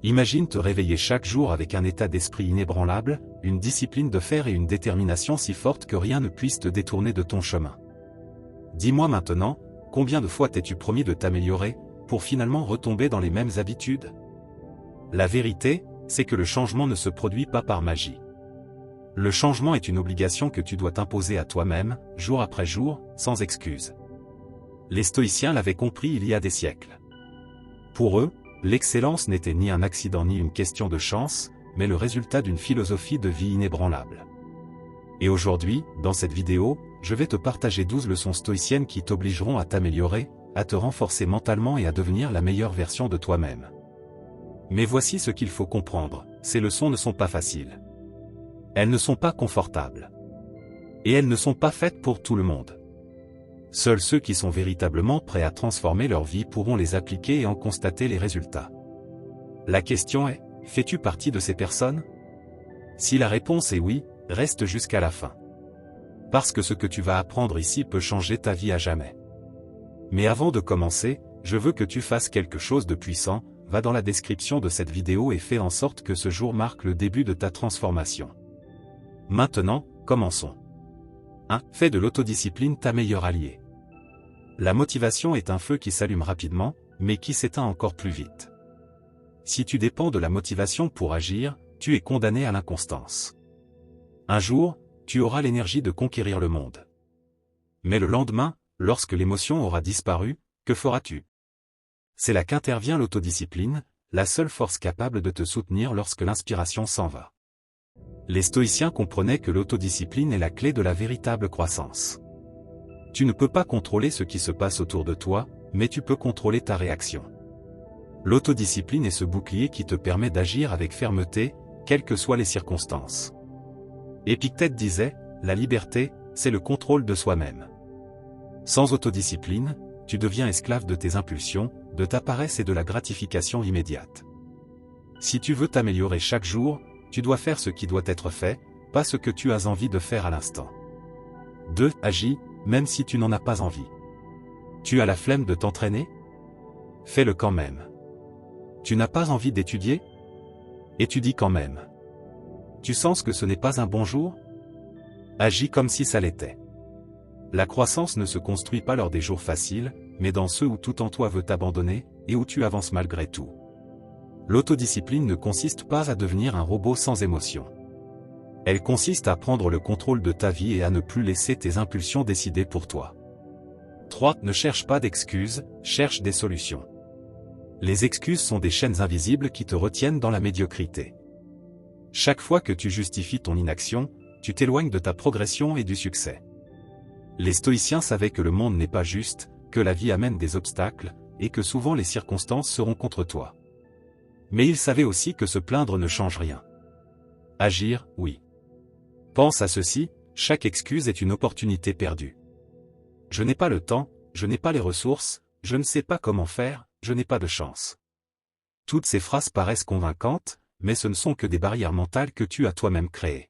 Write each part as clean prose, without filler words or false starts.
Imagine te réveiller chaque jour avec un état d'esprit inébranlable, une discipline de fer et une détermination si forte que rien ne puisse te détourner de ton chemin. Dis-moi maintenant, combien de fois t'es-tu promis de t'améliorer, pour finalement retomber dans les mêmes habitudes? La vérité, c'est que le changement ne se produit pas par magie. Le changement est une obligation que tu dois t'imposer à toi-même, jour après jour, sans excuse. Les stoïciens l'avaient compris il y a des siècles. Pour eux, l'excellence n'était ni un accident ni une question de chance, mais le résultat d'une philosophie de vie inébranlable. Et aujourd'hui, dans cette vidéo, je vais te partager 12 leçons stoïciennes qui t'obligeront à t'améliorer, à te renforcer mentalement et à devenir la meilleure version de toi-même. Mais voici ce qu'il faut comprendre, ces leçons ne sont pas faciles. Elles ne sont pas confortables. Et elles ne sont pas faites pour tout le monde. Seuls ceux qui sont véritablement prêts à transformer leur vie pourront les appliquer et en constater les résultats. La question est, fais-tu partie de ces personnes? Si la réponse est oui, reste jusqu'à la fin. Parce que ce que tu vas apprendre ici peut changer ta vie à jamais. Mais avant de commencer, je veux que tu fasses quelque chose de puissant, va dans la description de cette vidéo et fais en sorte que ce jour marque le début de ta transformation. Maintenant, commençons. 1. Fais de l'autodiscipline ta meilleure alliée. La motivation est un feu qui s'allume rapidement, mais qui s'éteint encore plus vite. Si tu dépends de la motivation pour agir, tu es condamné à l'inconstance. Un jour, tu auras l'énergie de conquérir le monde. Mais le lendemain, lorsque l'émotion aura disparu, que feras-tu? C'est là qu'intervient l'autodiscipline, la seule force capable de te soutenir lorsque l'inspiration s'en va. Les stoïciens comprenaient que l'autodiscipline est la clé de la véritable croissance. Tu ne peux pas contrôler ce qui se passe autour de toi, mais tu peux contrôler ta réaction. L'autodiscipline est ce bouclier qui te permet d'agir avec fermeté, quelles que soient les circonstances. Épictète disait, la liberté, c'est le contrôle de soi-même. Sans autodiscipline, tu deviens esclave de tes impulsions, de ta paresse et de la gratification immédiate. Si tu veux t'améliorer chaque jour, tu dois faire ce qui doit être fait, pas ce que tu as envie de faire à l'instant. 2. Agis, même si tu n'en as pas envie. Tu as la flemme de t'entraîner? Fais-le quand même. Tu n'as pas envie d'étudier? Étudie quand même. Tu sens que ce n'est pas un bon jour? Agis comme si ça l'était. La croissance ne se construit pas lors des jours faciles, mais dans ceux où tout en toi veut t'abandonner, et où tu avances malgré tout. L'autodiscipline ne consiste pas à devenir un robot sans émotion. Elle consiste à prendre le contrôle de ta vie et à ne plus laisser tes impulsions décider pour toi. 3. Ne cherche pas d'excuses, cherche des solutions. Les excuses sont des chaînes invisibles qui te retiennent dans la médiocrité. Chaque fois que tu justifies ton inaction, tu t'éloignes de ta progression et du succès. Les stoïciens savaient que le monde n'est pas juste, que la vie amène des obstacles, et que souvent les circonstances seront contre toi. Mais ils savaient aussi que se plaindre ne change rien. Agir, oui. Pense à ceci, chaque excuse est une opportunité perdue. Je n'ai pas le temps, je n'ai pas les ressources, je ne sais pas comment faire, je n'ai pas de chance. Toutes ces phrases paraissent convaincantes, mais ce ne sont que des barrières mentales que tu as toi-même créées.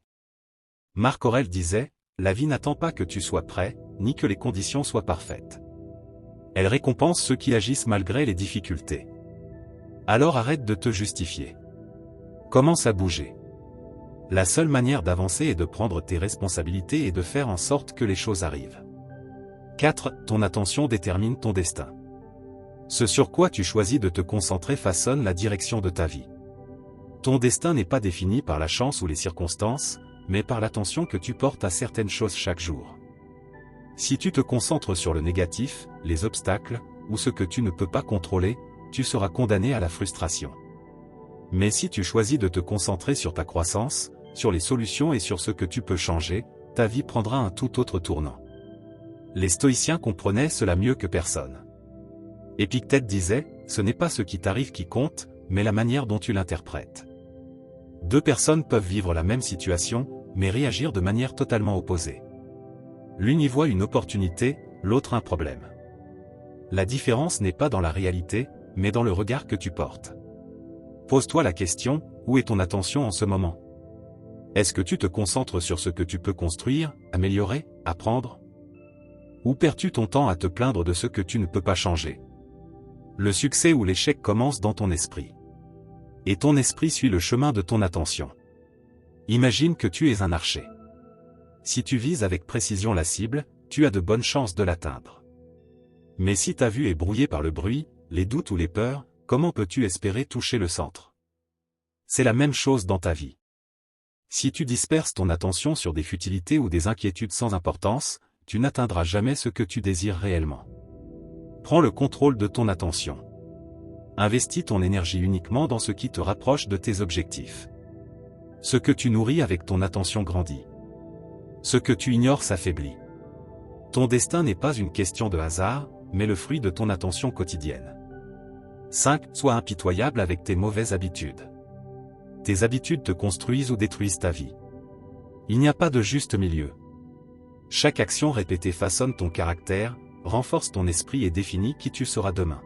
Marc Aurèle disait, la vie n'attend pas que tu sois prêt, ni que les conditions soient parfaites. Elle récompense ceux qui agissent malgré les difficultés. Alors arrête de te justifier. Commence à bouger. La seule manière d'avancer est de prendre tes responsabilités et de faire en sorte que les choses arrivent. 4. Ton attention détermine ton destin. Ce sur quoi tu choisis de te concentrer façonne la direction de ta vie. Ton destin n'est pas défini par la chance ou les circonstances, mais par l'attention que tu portes à certaines choses chaque jour. Si tu te concentres sur le négatif, les obstacles, ou ce que tu ne peux pas contrôler, tu seras condamné à la frustration. Mais si tu choisis de te concentrer sur ta croissance, sur les solutions et sur ce que tu peux changer, ta vie prendra un tout autre tournant. Les stoïciens comprenaient cela mieux que personne. Épictète disait, ce n'est pas ce qui t'arrive qui compte, mais la manière dont tu l'interprètes. Deux personnes peuvent vivre la même situation, mais réagir de manière totalement opposée. L'une y voit une opportunité, l'autre un problème. La différence n'est pas dans la réalité, mais dans le regard que tu portes. Pose-toi la question, où est ton attention en ce moment? Est-ce que tu te concentres sur ce que tu peux construire, améliorer, apprendre? Ou perds-tu ton temps à te plaindre de ce que tu ne peux pas changer? Le succès ou l'échec commence dans ton esprit. Et ton esprit suit le chemin de ton attention. Imagine que tu es un archer. Si tu vises avec précision la cible, tu as de bonnes chances de l'atteindre. Mais si ta vue est brouillée par le bruit, les doutes ou les peurs, comment peux-tu espérer toucher le centre? C'est la même chose dans ta vie. Si tu disperses ton attention sur des futilités ou des inquiétudes sans importance, tu n'atteindras jamais ce que tu désires réellement. Prends le contrôle de ton attention. Investis ton énergie uniquement dans ce qui te rapproche de tes objectifs. Ce que tu nourris avec ton attention grandit. Ce que tu ignores s'affaiblit. Ton destin n'est pas une question de hasard, mais le fruit de ton attention quotidienne. 5. Sois impitoyable avec tes mauvaises habitudes. Tes habitudes te construisent ou détruisent ta vie. Il n'y a pas de juste milieu. Chaque action répétée façonne ton caractère, renforce ton esprit et définit qui tu seras demain.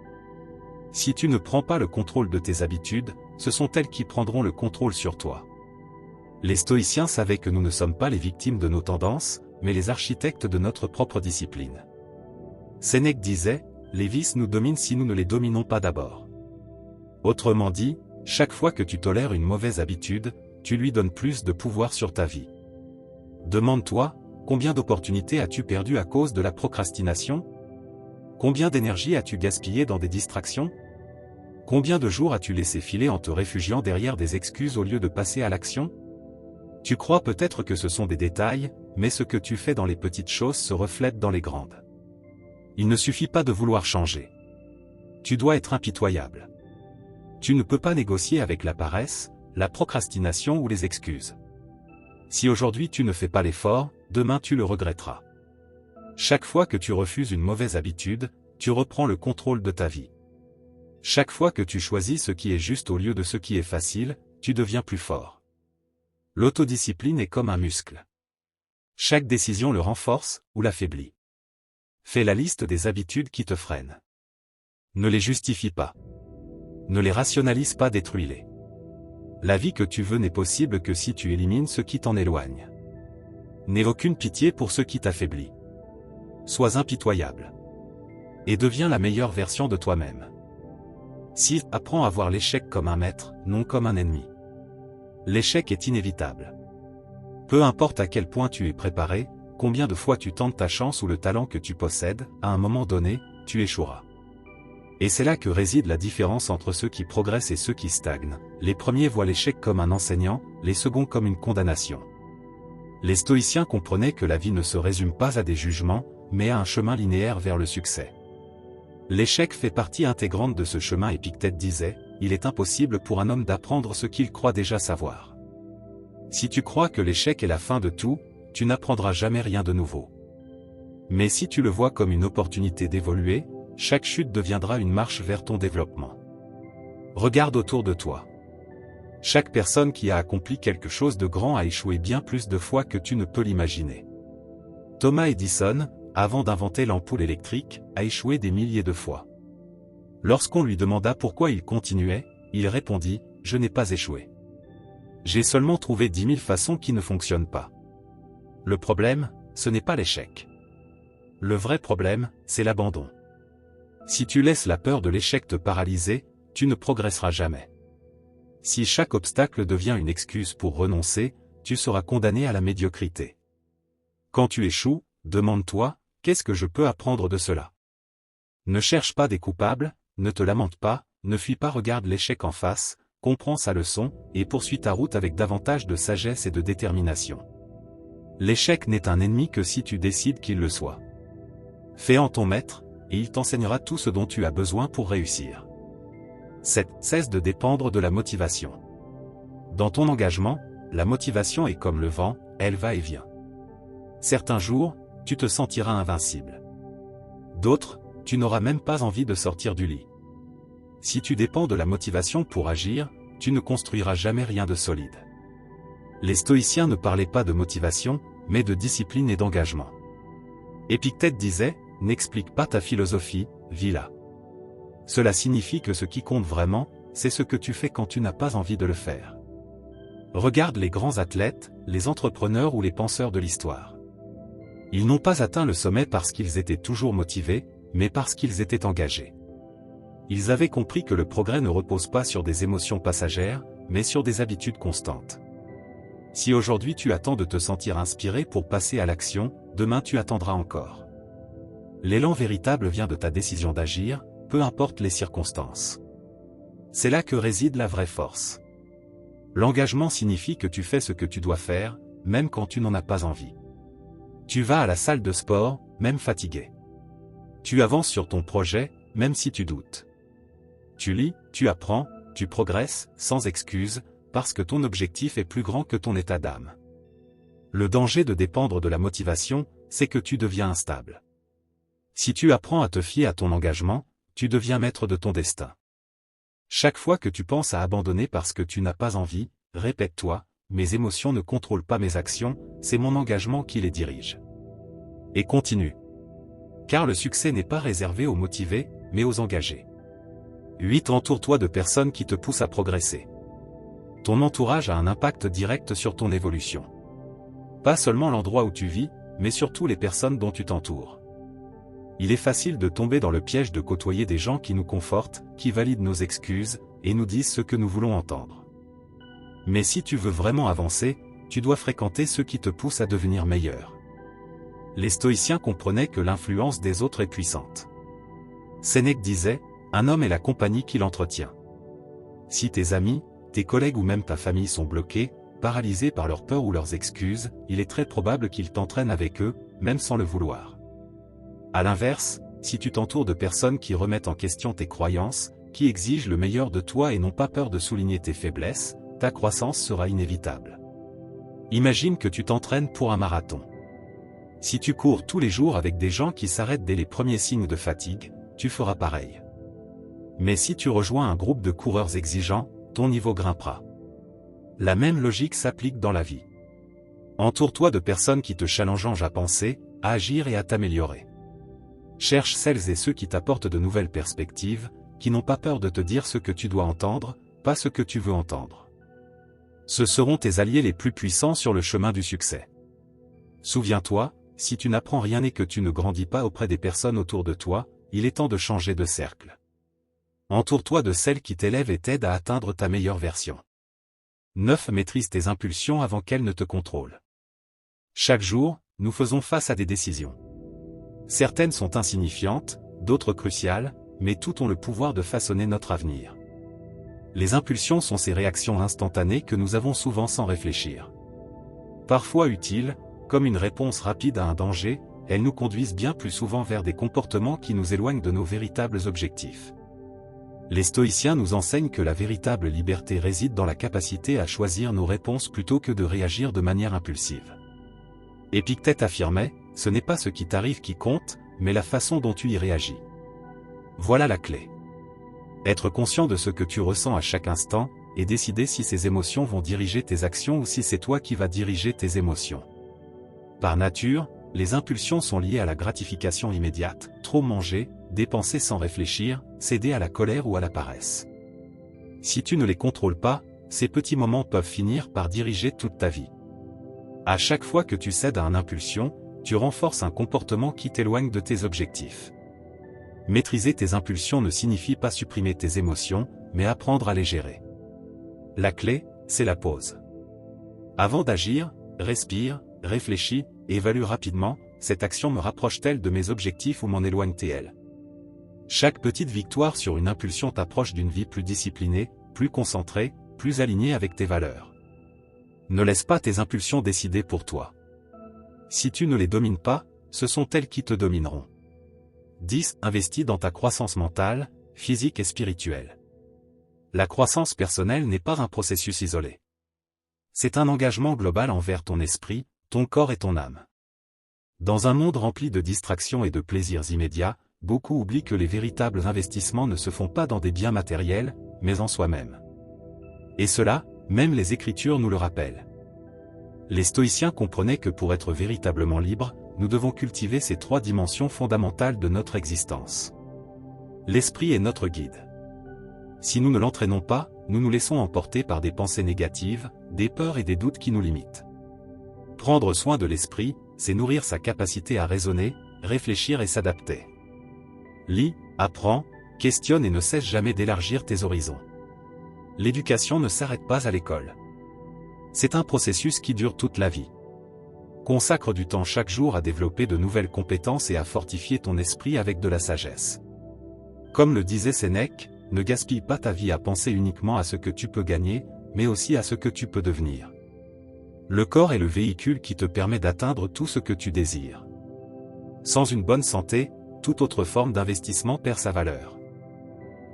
Si tu ne prends pas le contrôle de tes habitudes, ce sont elles qui prendront le contrôle sur toi. Les stoïciens savaient que nous ne sommes pas les victimes de nos tendances, mais les architectes de notre propre discipline. Sénèque disait, « Les vices nous dominent si nous ne les dominons pas d'abord ». Autrement dit, chaque fois que tu tolères une mauvaise habitude, tu lui donnes plus de pouvoir sur ta vie. Demande-toi, combien d'opportunités as-tu perdues à cause de la procrastination? Combien d'énergie as-tu gaspillé dans des distractions? Combien de jours as-tu laissé filer en te réfugiant derrière des excuses au lieu de passer à l'action? Tu crois peut-être que ce sont des détails, mais ce que tu fais dans les petites choses se reflète dans les grandes. Il ne suffit pas de vouloir changer. Tu dois être impitoyable. Tu ne peux pas négocier avec la paresse, la procrastination ou les excuses. Si aujourd'hui tu ne fais pas l'effort, demain tu le regretteras. Chaque fois que tu refuses une mauvaise habitude, tu reprends le contrôle de ta vie. Chaque fois que tu choisis ce qui est juste au lieu de ce qui est facile, tu deviens plus fort. L'autodiscipline est comme un muscle. Chaque décision le renforce ou l'affaiblit. Fais la liste des habitudes qui te freinent. Ne les justifie pas. Ne les rationalise pas, détruis-les. La vie que tu veux n'est possible que si tu élimines ce qui t'en éloigne. N'aie aucune pitié pour ce qui t'affaiblit. Sois impitoyable. Et deviens la meilleure version de toi-même. 6. Apprends à voir l'échec comme un maître, non comme un ennemi. L'échec est inévitable. Peu importe à quel point tu es préparé, combien de fois tu tentes ta chance ou le talent que tu possèdes, à un moment donné, tu échoueras. Et c'est là que réside la différence entre ceux qui progressent et ceux qui stagnent. Les premiers voient l'échec comme un enseignant, les seconds comme une condamnation. Les stoïciens comprenaient que la vie ne se résume pas à des jugements, mais à un chemin linéaire vers le succès. L'échec fait partie intégrante de ce chemin. Épictète disait, « Il est impossible pour un homme d'apprendre ce qu'il croit déjà savoir. » Si tu crois que l'échec est la fin de tout, tu n'apprendras jamais rien de nouveau. Mais si tu le vois comme une opportunité d'évoluer, chaque chute deviendra une marche vers ton développement. Regarde autour de toi. Chaque personne qui a accompli quelque chose de grand a échoué bien plus de fois que tu ne peux l'imaginer. Thomas Edison, avant d'inventer l'ampoule électrique, a échoué des milliers de fois. Lorsqu'on lui demanda pourquoi il continuait, il répondit « Je n'ai pas échoué. J'ai seulement trouvé 10 000 façons qui ne fonctionnent pas. » Le problème, ce n'est pas l'échec. Le vrai problème, c'est l'abandon. Si tu laisses la peur de l'échec te paralyser, tu ne progresseras jamais. Si chaque obstacle devient une excuse pour renoncer, tu seras condamné à la médiocrité. Quand tu échoues, demande-toi, qu'est-ce que je peux apprendre de cela? Ne cherche pas des coupables, ne te lamente pas, ne fuis pas, regarde l'échec en face, comprends sa leçon, et poursuis ta route avec davantage de sagesse et de détermination. L'échec n'est un ennemi que si tu décides qu'il le soit. Fais-en ton maître, et il t'enseignera tout ce dont tu as besoin pour réussir. 7. Cesse de dépendre de la motivation. Dans ton engagement, la motivation est comme le vent, elle va et vient. Certains jours, tu te sentiras invincible. D'autres, tu n'auras même pas envie de sortir du lit. Si tu dépends de la motivation pour agir, tu ne construiras jamais rien de solide. Les stoïciens ne parlaient pas de motivation, mais de discipline et d'engagement. Épictète disait, « N'explique pas ta philosophie, vis-la. » Cela signifie que ce qui compte vraiment, c'est ce que tu fais quand tu n'as pas envie de le faire. Regarde les grands athlètes, les entrepreneurs ou les penseurs de l'histoire. Ils n'ont pas atteint le sommet parce qu'ils étaient toujours motivés, mais parce qu'ils étaient engagés. Ils avaient compris que le progrès ne repose pas sur des émotions passagères, mais sur des habitudes constantes. Si aujourd'hui tu attends de te sentir inspiré pour passer à l'action, demain tu attendras encore. L'élan véritable vient de ta décision d'agir, peu importe les circonstances. C'est là que réside la vraie force. L'engagement signifie que tu fais ce que tu dois faire, même quand tu n'en as pas envie. Tu vas à la salle de sport, même fatigué. Tu avances sur ton projet, même si tu doutes. Tu lis, tu apprends, tu progresses, sans excuse, parce que ton objectif est plus grand que ton état d'âme. Le danger de dépendre de la motivation, c'est que tu deviens instable. Si tu apprends à te fier à ton engagement, tu deviens maître de ton destin. Chaque fois que tu penses à abandonner parce que tu n'as pas envie, répète-toi, mes émotions ne contrôlent pas mes actions, c'est mon engagement qui les dirige. Et continue. Car le succès n'est pas réservé aux motivés, mais aux engagés. 8. Entoure-toi de personnes qui te poussent à progresser. Ton entourage a un impact direct sur ton évolution. Pas seulement l'endroit où tu vis, mais surtout les personnes dont tu t'entoures. Il est facile de tomber dans le piège de côtoyer des gens qui nous confortent, qui valident nos excuses, et nous disent ce que nous voulons entendre. Mais si tu veux vraiment avancer, tu dois fréquenter ceux qui te poussent à devenir meilleur. Les stoïciens comprenaient que l'influence des autres est puissante. Sénèque disait, un homme est la compagnie qu'il entretient. Si tes amis, tes collègues ou même ta famille sont bloqués, paralysés par leur peur ou leurs excuses, il est très probable qu'ils t'entraînent avec eux, même sans le vouloir. À l'inverse, si tu t'entoures de personnes qui remettent en question tes croyances, qui exigent le meilleur de toi et n'ont pas peur de souligner tes faiblesses, ta croissance sera inévitable. Imagine que tu t'entraînes pour un marathon. Si tu cours tous les jours avec des gens qui s'arrêtent dès les premiers signes de fatigue, tu feras pareil. Mais si tu rejoins un groupe de coureurs exigeants, ton niveau grimpera. La même logique s'applique dans la vie. Entoure-toi de personnes qui te challengent à penser, à agir et à t'améliorer. Cherche celles et ceux qui t'apportent de nouvelles perspectives, qui n'ont pas peur de te dire ce que tu dois entendre, pas ce que tu veux entendre. Ce seront tes alliés les plus puissants sur le chemin du succès. Souviens-toi, si tu n'apprends rien et que tu ne grandis pas auprès des personnes autour de toi, il est temps de changer de cercle. Entoure-toi de celles qui t'élèvent et t'aident à atteindre ta meilleure version. 9. Maîtrise tes impulsions avant qu'elles ne te contrôlent. Chaque jour, nous faisons face à des décisions. Certaines sont insignifiantes, d'autres cruciales, mais toutes ont le pouvoir de façonner notre avenir. Les impulsions sont ces réactions instantanées que nous avons souvent sans réfléchir. Parfois utiles, comme une réponse rapide à un danger, elles nous conduisent bien plus souvent vers des comportements qui nous éloignent de nos véritables objectifs. Les stoïciens nous enseignent que la véritable liberté réside dans la capacité à choisir nos réponses plutôt que de réagir de manière impulsive. Épictète affirmait, ce n'est pas ce qui t'arrive qui compte, mais la façon dont tu y réagis. Voilà la clé. Être conscient de ce que tu ressens à chaque instant, et décider si ces émotions vont diriger tes actions ou si c'est toi qui vas diriger tes émotions. Par nature, les impulsions sont liées à la gratification immédiate, trop manger, dépenser sans réfléchir, céder à la colère ou à la paresse. Si tu ne les contrôles pas, ces petits moments peuvent finir par diriger toute ta vie. À chaque fois que tu cèdes à une impulsion, tu renforces un comportement qui t'éloigne de tes objectifs. Maîtriser tes impulsions ne signifie pas supprimer tes émotions, mais apprendre à les gérer. La clé, c'est la pause. Avant d'agir, respire, réfléchis, évalue rapidement, cette action me rapproche-t-elle de mes objectifs ou m'en éloigne-t-elle? Chaque petite victoire sur une impulsion t'approche d'une vie plus disciplinée, plus concentrée, plus alignée avec tes valeurs. Ne laisse pas tes impulsions décider pour toi. Si tu ne les domines pas, ce sont elles qui te domineront. 10. Investis dans ta croissance mentale, physique et spirituelle. La croissance personnelle n'est pas un processus isolé. C'est un engagement global envers ton esprit, ton corps et ton âme. Dans un monde rempli de distractions et de plaisirs immédiats, beaucoup oublient que les véritables investissements ne se font pas dans des biens matériels, mais en soi-même. Et cela, même les Écritures nous le rappellent. Les stoïciens comprenaient que pour être véritablement libres, nous devons cultiver ces 3 dimensions fondamentales de notre existence. L'esprit est notre guide. Si nous ne l'entraînons pas, nous nous laissons emporter par des pensées négatives, des peurs et des doutes qui nous limitent. Prendre soin de l'esprit, c'est nourrir sa capacité à raisonner, réfléchir et s'adapter. Lis, apprends, Questionne et ne cesse jamais d'élargir tes horizons. L'éducation ne s'arrête pas à l'école. C'est un processus qui dure toute la vie. Consacre du temps chaque jour à développer de nouvelles compétences et à fortifier ton esprit avec de la sagesse. Comme le disait Sénèque, ne gaspille pas ta vie à penser uniquement à ce que tu peux gagner, mais aussi à ce que tu peux devenir. Le corps est le véhicule qui te permet d'atteindre tout ce que tu désires. Sans une bonne santé, toute autre forme d'investissement perd sa valeur.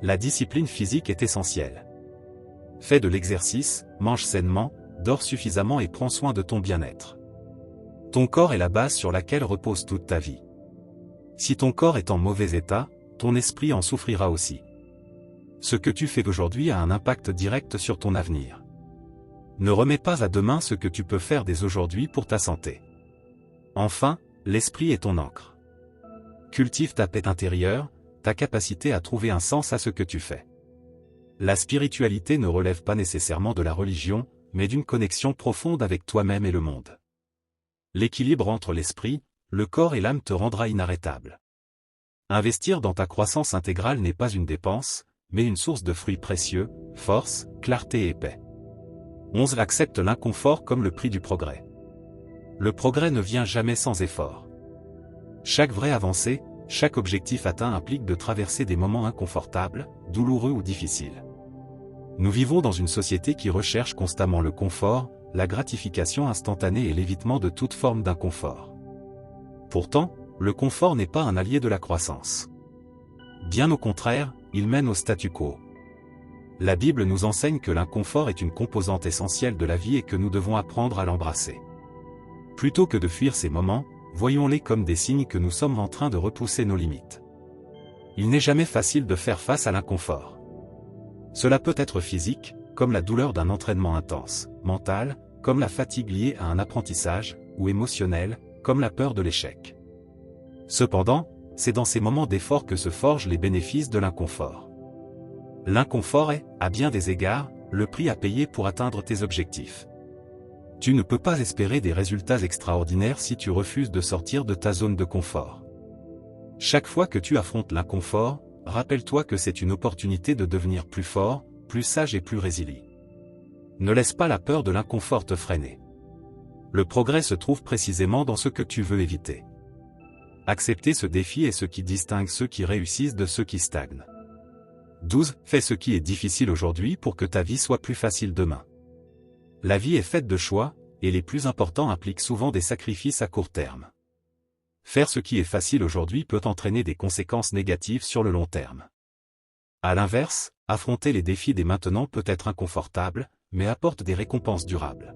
La discipline physique est essentielle. Fais de l'exercice, mange sainement, dors suffisamment et prends soin de ton bien-être. Ton corps est la base sur laquelle repose toute ta vie. Si ton corps est en mauvais état, ton esprit en souffrira aussi. Ce que tu fais aujourd'hui a un impact direct sur ton avenir. Ne remets pas à demain ce que tu peux faire dès aujourd'hui pour ta santé. Enfin, l'esprit est ton encre. Cultive ta paix intérieure, ta capacité à trouver un sens à ce que tu fais. La spiritualité ne relève pas nécessairement de la religion, mais d'une connexion profonde avec toi-même et le monde. L'équilibre entre l'esprit, le corps et l'âme te rendra inarrêtable. Investir dans ta croissance intégrale n'est pas une dépense, mais une source de fruits précieux, force, clarté et paix. 11. Accepte l'inconfort comme le prix du progrès. Le progrès ne vient jamais sans effort. Chaque vraie avancée, chaque objectif atteint implique de traverser des moments inconfortables, douloureux ou difficiles. Nous vivons dans une société qui recherche constamment le confort, la gratification instantanée et l'évitement de toute forme d'inconfort. Pourtant, le confort n'est pas un allié de la croissance. Bien au contraire, il mène au statu quo. La Bible nous enseigne que l'inconfort est une composante essentielle de la vie et que nous devons apprendre à l'embrasser. Plutôt que de fuir ces moments, voyons-les comme des signes que nous sommes en train de repousser nos limites. Il n'est jamais facile de faire face à l'inconfort. Cela peut être physique, comme la douleur d'un entraînement intense, mental, comme la fatigue liée à un apprentissage, ou émotionnel, comme la peur de l'échec. Cependant, c'est dans ces moments d'effort que se forgent les bénéfices de l'inconfort. L'inconfort est, à bien des égards, le prix à payer pour atteindre tes objectifs. Tu ne peux pas espérer des résultats extraordinaires si tu refuses de sortir de ta zone de confort. Chaque fois que tu affrontes l'inconfort, rappelle-toi que c'est une opportunité de devenir plus fort, plus sage et plus résilient. Ne laisse pas la peur de l'inconfort te freiner. Le progrès se trouve précisément dans ce que tu veux éviter. Accepter ce défi est ce qui distingue ceux qui réussissent de ceux qui stagnent. 12. Fais ce qui est difficile aujourd'hui pour que ta vie soit plus facile demain. La vie est faite de choix, et les plus importants impliquent souvent des sacrifices à court terme. Faire ce qui est facile aujourd'hui peut entraîner des conséquences négatives sur le long terme. À l'inverse, affronter les défis dès maintenant peut être inconfortable, mais apporte des récompenses durables.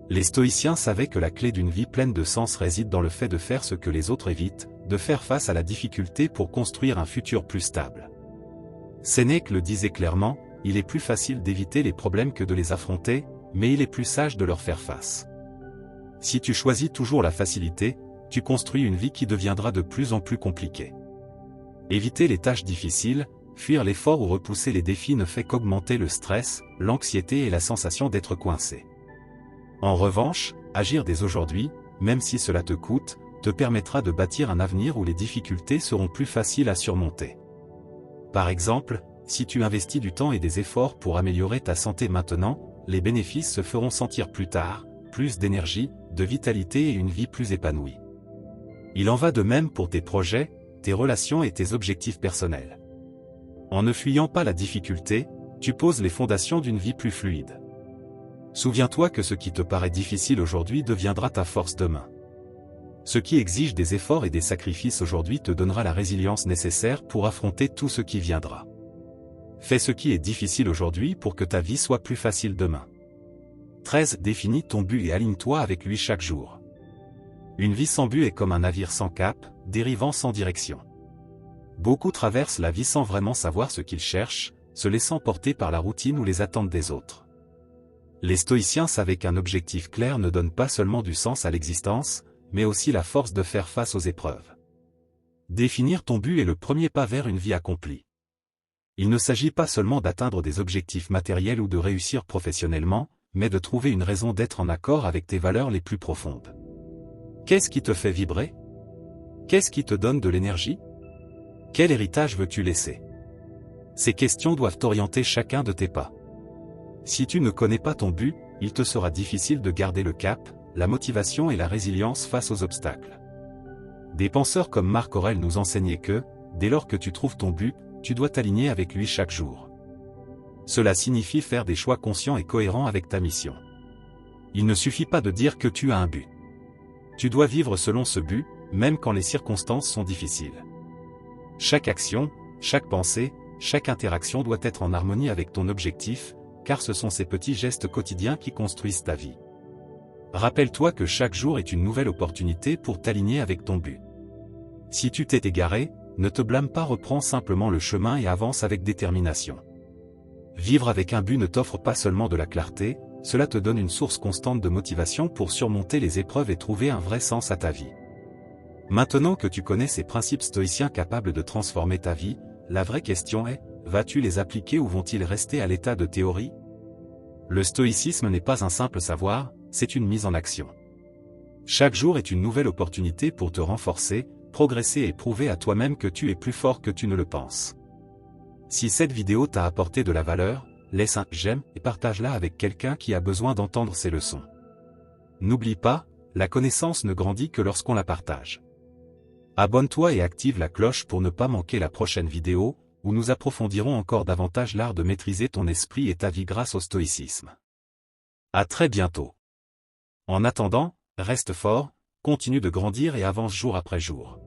Les stoïciens savaient que la clé d'une vie pleine de sens réside dans le fait de faire ce que les autres évitent, de faire face à la difficulté pour construire un futur plus stable. Sénèque le disait clairement, il est plus facile d'éviter les problèmes que de les affronter, mais il est plus sage de leur faire face. Si tu choisis toujours la facilité, tu construis une vie qui deviendra de plus en plus compliquée. Éviter les tâches difficiles, fuir l'effort ou repousser les défis ne fait qu'augmenter le stress, l'anxiété et la sensation d'être coincé. En revanche, agir dès aujourd'hui, même si cela te coûte, te permettra de bâtir un avenir où les difficultés seront plus faciles à surmonter. Par exemple, si tu investis du temps et des efforts pour améliorer ta santé maintenant, les bénéfices se feront sentir plus tard, plus d'énergie, de vitalité et une vie plus épanouie. Il en va de même pour tes projets, tes relations et tes objectifs personnels. En ne fuyant pas la difficulté, tu poses les fondations d'une vie plus fluide. Souviens-toi que ce qui te paraît difficile aujourd'hui deviendra ta force demain. Ce qui exige des efforts et des sacrifices aujourd'hui te donnera la résilience nécessaire pour affronter tout ce qui viendra. Fais ce qui est difficile aujourd'hui pour que ta vie soit plus facile demain. 13. Définis ton but et aligne-toi avec lui chaque jour. Une vie sans but est comme un navire sans cap, dérivant sans direction. Beaucoup traversent la vie sans vraiment savoir ce qu'ils cherchent, se laissant porter par la routine ou les attentes des autres. Les stoïciens savaient qu'un objectif clair ne donne pas seulement du sens à l'existence, mais aussi la force de faire face aux épreuves. Définir ton but est le premier pas vers une vie accomplie. Il ne s'agit pas seulement d'atteindre des objectifs matériels ou de réussir professionnellement, mais de trouver une raison d'être en accord avec tes valeurs les plus profondes. Qu'est-ce qui te fait vibrer? Qu'est-ce qui te donne de l'énergie? Quel héritage veux-tu laisser? Ces questions doivent orienter chacun de tes pas. Si tu ne connais pas ton but, il te sera difficile de garder le cap, la motivation et la résilience face aux obstacles. Des penseurs comme Marc Aurèle nous enseignaient que, dès lors que tu trouves ton but, tu dois t'aligner avec lui chaque jour. Cela signifie faire des choix conscients et cohérents avec ta mission. Il ne suffit pas de dire que tu as un but. Tu dois vivre selon ce but, même quand les circonstances sont difficiles. Chaque action, chaque pensée, chaque interaction doit être en harmonie avec ton objectif, car ce sont ces petits gestes quotidiens qui construisent ta vie. Rappelle-toi que chaque jour est une nouvelle opportunité pour t'aligner avec ton but. Si tu t'es égaré, ne te blâme pas, reprends simplement le chemin et avance avec détermination. Vivre avec un but ne t'offre pas seulement de la clarté, cela te donne une source constante de motivation pour surmonter les épreuves et trouver un vrai sens à ta vie. Maintenant que tu connais ces principes stoïciens capables de transformer ta vie, la vraie question est, vas-tu les appliquer ou vont-ils rester à l'état de théorie? Le stoïcisme n'est pas un simple savoir, c'est une mise en action. Chaque jour est une nouvelle opportunité pour te renforcer, progresser et prouver à toi-même que tu es plus fort que tu ne le penses. Si cette vidéo t'a apporté de la valeur, laisse un j'aime et partage-la avec quelqu'un qui a besoin d'entendre ces leçons. N'oublie pas, la connaissance ne grandit que lorsqu'on la partage. Abonne-toi et active la cloche pour ne pas manquer la prochaine vidéo, où nous approfondirons encore davantage l'art de maîtriser ton esprit et ta vie grâce au stoïcisme. À très bientôt. En attendant, reste fort, continue de grandir et avance jour après jour.